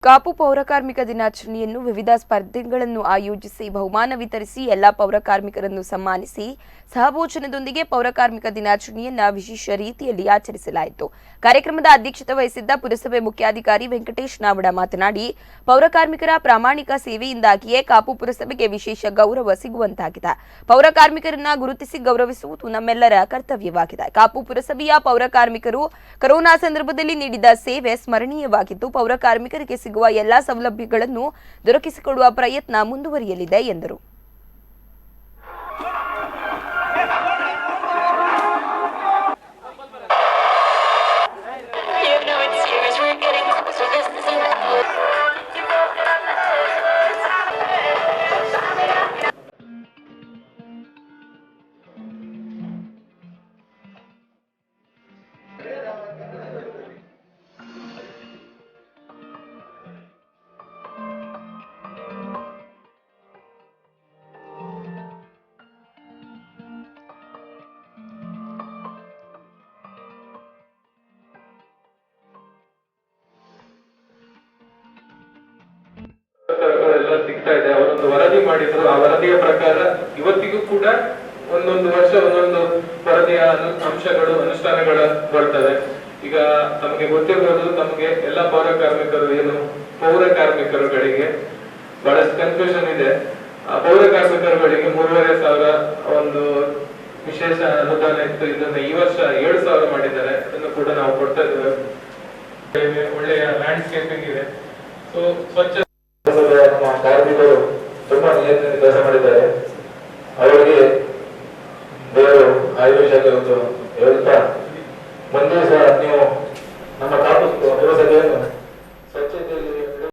ಕಾಪು ಪೌರಕಾರ್ಮಿಕ ದಿನಾಚರಣೆಯನ್ನು ವಿವಿಧ ಸ್ಪರ್ಧೆಗಳನ್ನು ಆಯೋಜಿಸಿ ಬಹುಮಾನ ವಿತರಿಸಿ ಎಲ್ಲಾ ಪೌರಕಾರ್ಮಿಕರನ್ನು ಸನ್ಮಾನಿಸಿ ಸಹಭೋಜನದೊಂದಿಗೆ ಪೌರಕಾರ್ಮಿಕ ದಿನಾಚರಣೆಯನ್ನು ವಿಶೇಷ ರೀತಿಯಲ್ಲಿ ಆಚರಿಸಲಾಯಿತು. ಕಾರ್ಯಕ್ರಮದ ಅಧ್ಯಕ್ಷತೆ ವಹಿಸಿದ್ದ ಪುರಸಭೆ ಮುಖ್ಯಾಧಿಕಾರಿ ವೆಂಕಟೇಶ್ ನಾವಡ ಮಾತನಾಡಿ, ಪೌರಕಾರ್ಮಿಕರ ಪ್ರಾಮಾಣಿಕ ಸೇವೆಯಿಂದಾಗಿಯೇ ಕಾಪು ಪುರಸಭೆಗೆ ವಿಶೇಷ ಗೌರವ ಸಿಗುವಂತಾಗಿದೆ. ಪೌರಕಾರ್ಮಿಕರನ್ನ ಗುರುತಿಸಿ ಗೌರವಿಸುವುದು ನಮ್ಮೆಲ್ಲರ ಕರ್ತವ್ಯವಾಗಿದೆ. ಕಾಪು ಪುರಸಭೆಯ ಪೌರಕಾರ್ಮಿಕರು ಕೊರೋನಾ ಸಂದರ್ಭದಲ್ಲಿ ನೀಡಿದ ಸೇವೆ ಸ್ಮರಣೀಯವಾಗಿದ್ದು, ಪೌರಕಾರ್ಮಿಕರಿಗೆ ಸಿಗುವ ಎಲ್ಲಾ ಸೌಲಭ್ಯಗಳನ್ನು ದೊರಕಿಸಿಕೊಡುವ ಪ್ರಯತ್ನ ಮುಂದುವರಿಯಲಿದೆ ಎಂದರು. ಸಿಗ್ತಾ ಇದೆ. ಅವರೊಂದು ವರದಿ ಮಾಡಿದ್ರು. ಆ ವರದಿಯ ಪ್ರಕಾರ ಇವತ್ತಿಗೂ ಕೂಡ ಒಂದೊಂದು ವರ್ಷ ಒಂದೊಂದು ವರದಿಯ ಅಂಶಗಳು ಅನುಷ್ಠಾನಗೊಳ್ತವೆ. ಈಗ ತಮಗೆ ಗೊತ್ತಿರಬಹುದು, ತಮಗೆ ಎಲ್ಲ ಪೌರ ಕಾರ್ಮಿಕರುಗಳಿಗೆ ಬಹಳಷ್ಟು ಕನ್ಫ್ಯೂಷನ್ ಇದೆ. ಪೌರ ಕಾರ್ಮಿಕರುಗಳಿಗೆ 3,500 ಒಂದು ವಿಶೇಷ ಅನುದಾನ ಇತ್ತು. ಇದನ್ನ ಈ ವರ್ಷ 7,000 ಮಾಡಿದ್ದಾರೆ. ಅದನ್ನು ಕೂಡ ನಾವು ಕೊಡ್ತಾ ಇದ್ದೇವೆ. ಒಳ್ಳೆಯ ಲ್ಯಾಂಡ್ಸ್ಕೇಪಿಂಗ್ ಇದೆ. ಸೊ ಸ್ವಚ್ಛ